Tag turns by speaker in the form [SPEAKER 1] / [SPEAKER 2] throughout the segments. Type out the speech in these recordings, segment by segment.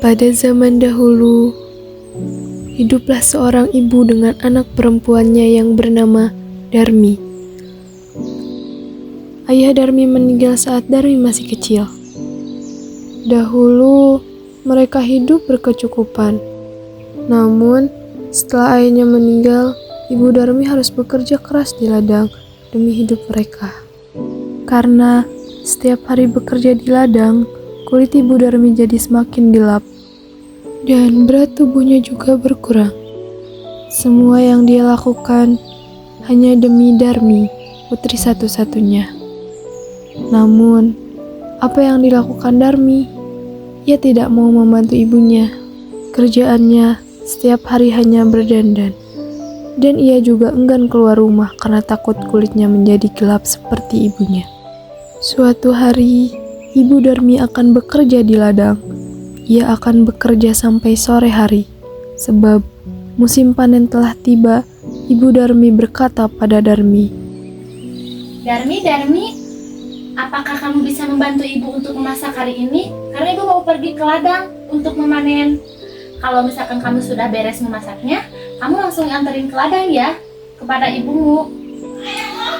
[SPEAKER 1] Pada zaman dahulu, hiduplah seorang ibu dengan anak perempuannya yang bernama Darmi. Ayah Darmi meninggal saat Darmi masih kecil. Dahulu, mereka hidup berkecukupan. Namun, setelah ayahnya meninggal, ibu Darmi harus bekerja keras di ladang demi hidup mereka. Karena setiap hari bekerja di ladang, kulit ibu Darmi jadi semakin gelap. Dan berat tubuhnya juga berkurang. Semua yang dia lakukan hanya demi Darmi, putri satu-satunya. Namun, apa yang dilakukan Darmi? Ia tidak mau membantu ibunya. Kerjaannya setiap hari hanya berdandan. Dan ia juga enggan keluar rumah karena takut kulitnya menjadi gelap seperti ibunya. Suatu hari, ibu Darmi akan bekerja di ladang. Ia akan bekerja sampai sore hari. Sebab musim panen telah tiba, ibu Darmi berkata pada Darmi,
[SPEAKER 2] Darmi, apakah kamu bisa membantu ibu untuk memasak hari ini? Karena ibu mau pergi ke ladang untuk memanen. Kalau misalkan kamu sudah beres memasaknya, kamu langsung anterin ke ladang ya, kepada ibumu.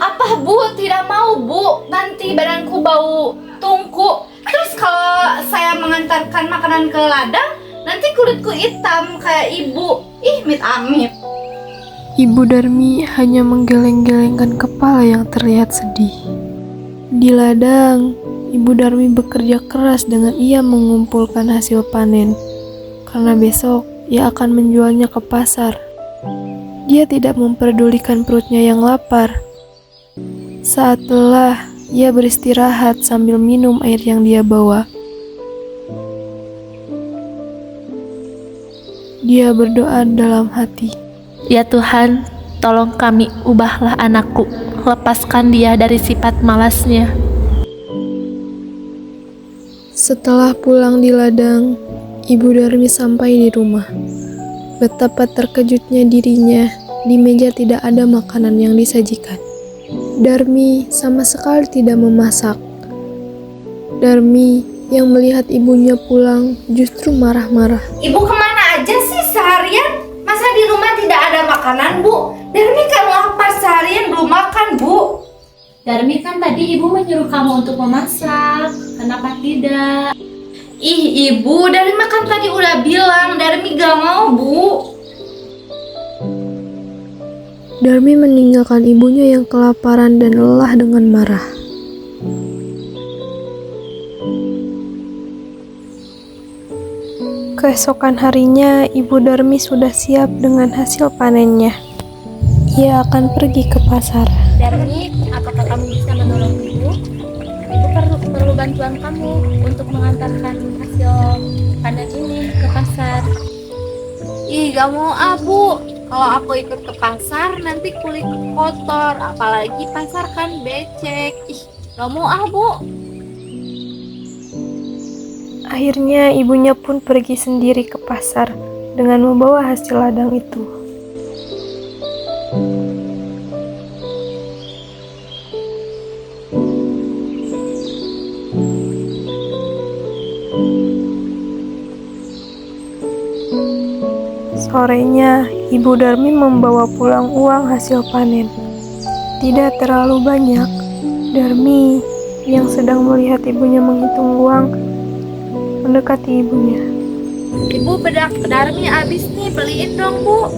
[SPEAKER 3] Apa Bu? Tidak mau Bu, nanti badanku bau tungku. Terus kalau saya mengantarkan makanan ke ladang, nanti kulitku hitam kayak ibu. Ih, amit-amit.
[SPEAKER 1] Ibu Darmi hanya menggeleng-gelengkan kepala yang terlihat sedih. Di ladang, ibu Darmi bekerja keras dengan ia mengumpulkan hasil panen. Karena besok ia akan menjualnya ke pasar. Dia tidak memperdulikan perutnya yang lapar. Saat lelah, ia beristirahat sambil minum air yang dia bawa. Dia berdoa dalam hati.
[SPEAKER 2] Ya Tuhan, tolong kami ubahlah anakku. Lepaskan dia dari sifat malasnya.
[SPEAKER 1] Setelah pulang di ladang, ibu Darmi sampai di rumah. Betapa terkejutnya dirinya, di meja tidak ada makanan yang disajikan. Darmi sama sekali tidak memasak. Darmi yang melihat ibunya pulang justru marah-marah.
[SPEAKER 3] Ibu kemana aja sih seharian? Masa di rumah tidak ada makanan Bu? Darmi kan lapar seharian belum makan Bu.
[SPEAKER 2] Darmi, kan tadi ibu menyuruh kamu untuk memasak. Kenapa tidak?
[SPEAKER 3] Ih ibu, Darmi makan tadi udah bilang, Darmi gak mau Bu.
[SPEAKER 1] Darmi meninggalkan ibunya yang kelaparan dan lelah dengan marah. Keesokan harinya, ibu Darmi sudah siap dengan hasil panennya. Ia akan pergi ke pasar.
[SPEAKER 2] Darmi, apakah kamu bisa menolong ibu? Ibu perlu bantuan kamu untuk mengantarkan hasil panen ini ke pasar.
[SPEAKER 3] Ih gak mau Bu. Kalau aku ikut ke pasar nanti kulitku kotor. Apalagi pasar kan becek. Ih gak mau Bu.
[SPEAKER 1] Akhirnya ibunya pun pergi sendiri ke pasar dengan membawa hasil ladang itu. Sorenya, ibu Darmi membawa pulang uang hasil panen. Tidak terlalu banyak. Darmi yang sedang melihat ibunya menghitung uang mendekati ibunya.
[SPEAKER 3] Ibu bedak Darmi habis nih, beliin dong Bu.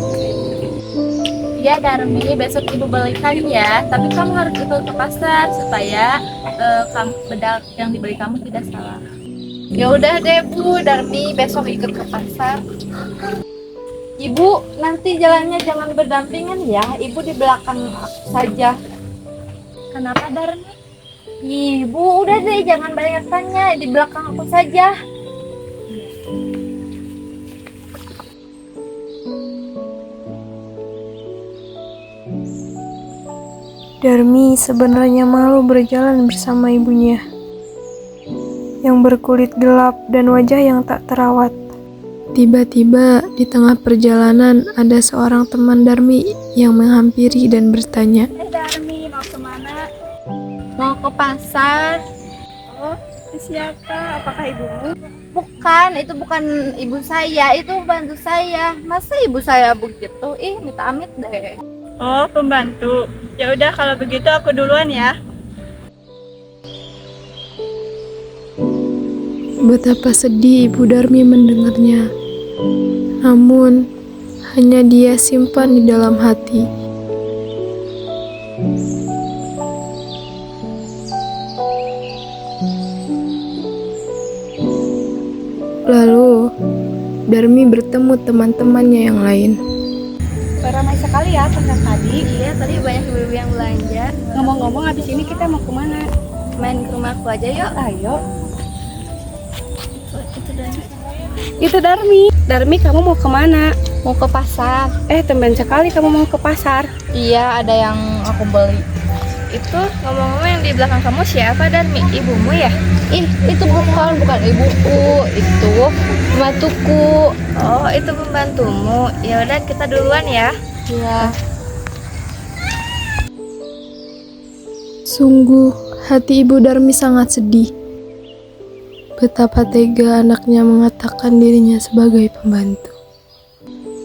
[SPEAKER 2] Ya Darmi, besok ibu belikan ya. Tapi kamu harus ikut ke pasar supaya bedak yang dibeli kamu tidak salah.
[SPEAKER 3] Ya udah deh Bu, Darmi besok ikut ke pasar. Ibu, nanti jalannya jangan berdampingan ya. Ibu di belakang aku saja.
[SPEAKER 2] Kenapa Darmi?
[SPEAKER 3] Ibu, udah deh jangan banyak tanya, di belakang aku saja.
[SPEAKER 1] Darmi sebenarnya malu berjalan bersama ibunya yang berkulit gelap dan wajah yang tak terawat. Tiba-tiba di tengah perjalanan ada seorang teman Darmi yang menghampiri dan bertanya,
[SPEAKER 2] Darmi, mau kemana?
[SPEAKER 3] Mau ke pasar.
[SPEAKER 2] Oh,
[SPEAKER 4] Itu siapa? Apakah ibumu?
[SPEAKER 3] Bukan, itu bukan ibu saya, itu bantu saya. Masa ibu saya begitu? Ih, minta amit deh.
[SPEAKER 4] Oh, pembantu. Ya udah kalau begitu aku duluan ya.
[SPEAKER 1] Betapa sedih Ibu Darmi mendengarnya. Namun, hanya dia simpan di dalam hati. Lalu, Darmi bertemu teman-temannya yang lain.
[SPEAKER 4] Ramai sekali ya pasar tadi.
[SPEAKER 3] Iya, tadi banyak ibu-ibu yang belanja.
[SPEAKER 4] Ngomong-ngomong, habis ini kita mau kemana?
[SPEAKER 3] Main ke rumahku aja yuk.
[SPEAKER 4] Ayo.
[SPEAKER 3] Itu Darmi.
[SPEAKER 4] Itu Darmi. Darmi, kamu mau kemana?
[SPEAKER 3] Mau ke pasar.
[SPEAKER 4] Tumben sekali kamu mau ke pasar.
[SPEAKER 3] Iya, ada yang aku beli.
[SPEAKER 4] Itu ngomong-ngomong yang di belakang kamu siapa, Darmi? Ibumu ya?
[SPEAKER 3] Ih, itu bukan ibuku, itu pembantuku.
[SPEAKER 4] Oh, itu pembantumu. Ya udah, kita duluan ya.
[SPEAKER 3] Iya.
[SPEAKER 1] Sungguh, hati Ibu Darmi sangat sedih. Betapa tega anaknya mengatakan dirinya sebagai pembantu.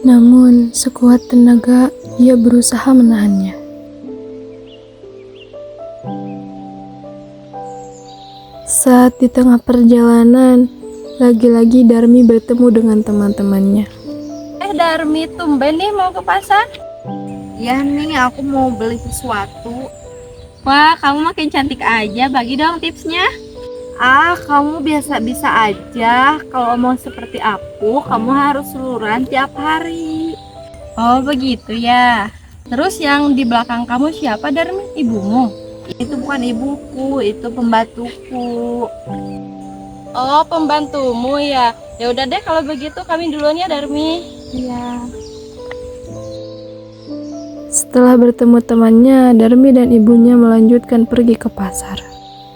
[SPEAKER 1] Namun, sekuat tenaga, ia berusaha menahannya. Saat di tengah perjalanan, lagi-lagi Darmi bertemu dengan teman-temannya.
[SPEAKER 4] Darmi, tumben nih mau ke pasar.
[SPEAKER 3] Ya nih, aku mau beli sesuatu.
[SPEAKER 4] Wah, kamu makin cantik aja. Bagi dong tipsnya.
[SPEAKER 3] Kamu biasa-bisa aja. Kalau mau seperti aku, kamu harus luluran tiap hari.
[SPEAKER 4] Oh, begitu ya. Terus yang di belakang kamu siapa, Darmi? Ibumu?
[SPEAKER 3] Itu bukan ibuku, itu pembantuku.
[SPEAKER 4] Oh, pembantumu ya. Ya udah deh kalau begitu kami duluan ya, Darmi.
[SPEAKER 3] Iya.
[SPEAKER 1] Setelah bertemu temannya, Darmi dan ibunya melanjutkan pergi ke pasar.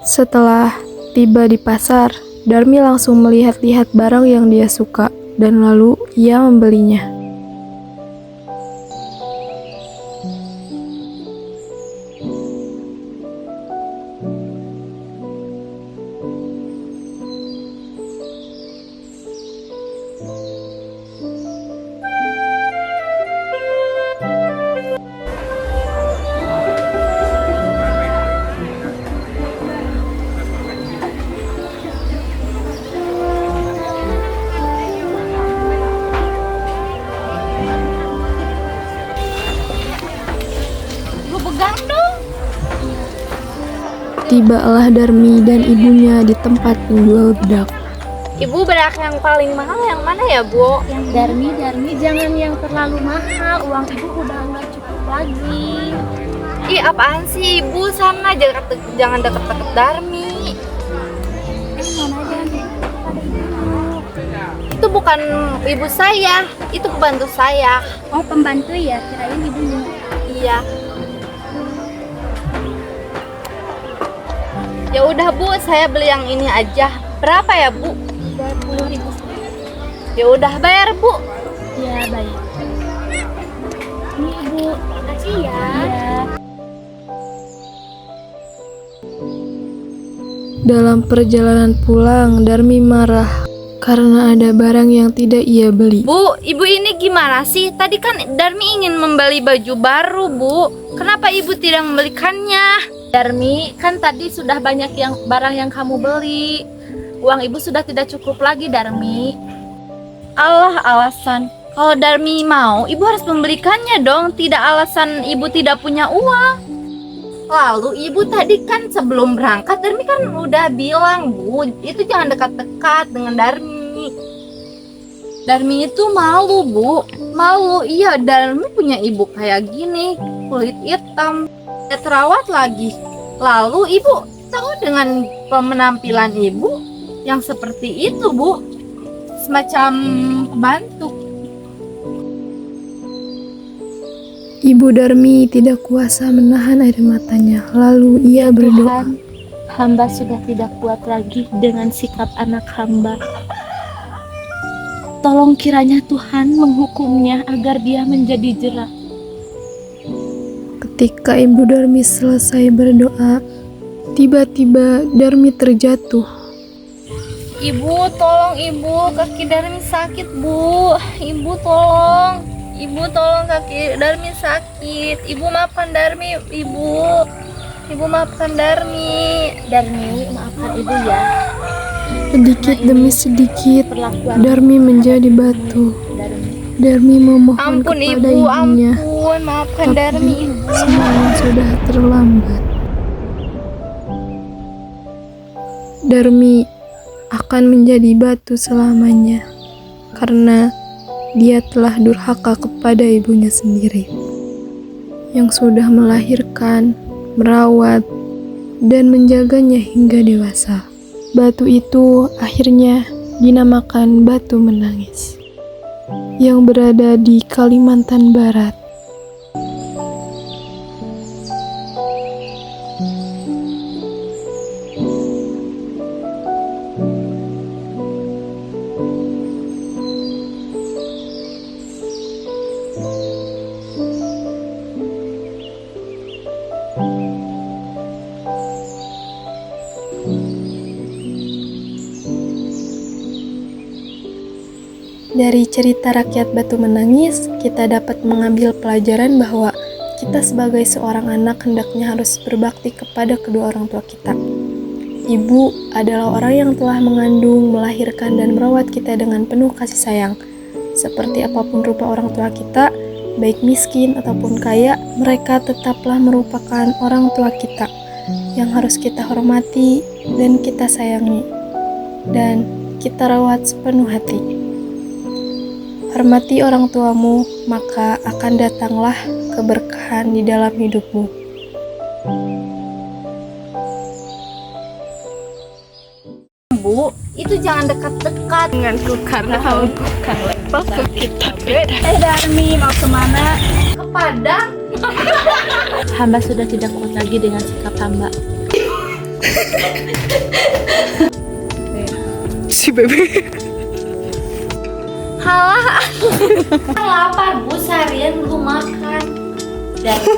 [SPEAKER 1] Setelah tiba di pasar, Darmi langsung melihat-lihat barang yang dia suka dan lalu ia membelinya.
[SPEAKER 3] Lu pegang dong.
[SPEAKER 1] Tibalah Darmi dan ibunya di tempat penjual bedak.
[SPEAKER 3] Ibu, bedak yang paling mahal yang mana ya, Bu?
[SPEAKER 2] Yang Darmi, jangan yang terlalu mahal. Uang ibu udah nggak cukup lagi.
[SPEAKER 3] Ih, apaan sih, Ibu? Sana jangan deket-deket Darmi.
[SPEAKER 2] Mana aja nih?
[SPEAKER 3] Itu bukan ibu saya, itu pembantu saya.
[SPEAKER 2] Oh, pembantu ya, kirain ibunya.
[SPEAKER 3] Iya. Ya udah, Bu, saya beli yang ini aja. Berapa ya, Bu?
[SPEAKER 2] 20.000.
[SPEAKER 3] Ya udah, bayar, Bu.
[SPEAKER 2] Ya, baik. Ini ibu, makasih ya. Iya.
[SPEAKER 1] Dalam perjalanan pulang, Darmi marah karena ada barang yang tidak ia beli.
[SPEAKER 3] Bu, ibu ini gimana sih? Tadi kan Darmi ingin membeli baju baru, Bu. Kenapa ibu tidak membelikannya?
[SPEAKER 2] Darmi, kan tadi sudah banyak yang barang yang kamu beli. Uang ibu sudah tidak cukup lagi, Darmi.
[SPEAKER 3] Allah, alasan. Kalau Darmi mau, ibu harus membelikannya dong. Tidak alasan ibu tidak punya uang. Lalu ibu tadi kan sebelum berangkat, Darmi kan udah bilang, Bu, itu jangan dekat-dekat dengan Darmi. Darmi itu malu, Bu. Malu, iya. Darmi punya ibu kayak gini, kulit hitam, terawat lagi. Lalu ibu tahu dengan penampilan ibu yang seperti itu, Bu, semacam pembantu.
[SPEAKER 1] Ibu Darmi tidak kuasa menahan air matanya, lalu ia berdoa.
[SPEAKER 2] Tuhan, hamba sudah tidak kuat lagi dengan sikap anak hamba. Tolong kiranya Tuhan menghukumnya agar dia menjadi jera.
[SPEAKER 1] Ketika Ibu Darmi selesai berdoa, tiba-tiba Darmi terjatuh
[SPEAKER 3] Ibu, tolong ibu, kaki Darmi sakit bu. Ibu tolong kaki Darmi sakit. Ibu maafkan Darmi, ibu maafkan Darmi.
[SPEAKER 2] Darmi, maafkan ibu ya.
[SPEAKER 1] Sedikit demi sedikit,
[SPEAKER 2] Perlakuan
[SPEAKER 1] Darmi menjadi batu.
[SPEAKER 2] Darmi.
[SPEAKER 1] Darmi memohon
[SPEAKER 3] Ampun
[SPEAKER 1] kepada
[SPEAKER 3] ibu,
[SPEAKER 1] ibunya,
[SPEAKER 3] ampun, maafkan Darmi ibu.
[SPEAKER 1] semuanya sudah terlambat. Darmi akan menjadi batu selamanya karena dia telah durhaka kepada ibunya sendiri yang sudah melahirkan, merawat, dan menjaganya hingga dewasa. Batu itu akhirnya dinamakan Batu Menangis yang berada di Kalimantan Barat. Dari cerita rakyat Batu Menangis, kita dapat mengambil pelajaran bahwa kita sebagai seorang anak hendaknya harus berbakti kepada kedua orang tua kita. Ibu adalah orang yang telah mengandung, melahirkan, dan merawat kita dengan penuh kasih sayang. Seperti apapun rupa orang tua kita, baik miskin ataupun kaya, mereka tetaplah merupakan orang tua kita yang harus kita hormati dan kita sayangi, dan kita rawat sepenuh hati. Hormati orang tuamu, maka akan datanglah keberkahan di dalam hidupmu.
[SPEAKER 3] Bu, itu jangan dekat-dekat denganku karena kamu bukan level ke kita beda. Darmi mau kemana? Ke Padang.
[SPEAKER 2] Hamba sudah tidak kuat lagi dengan sikap hamba.
[SPEAKER 1] Si bebe.
[SPEAKER 3] Halah, lapar bu, seharian belum makan. Darmi,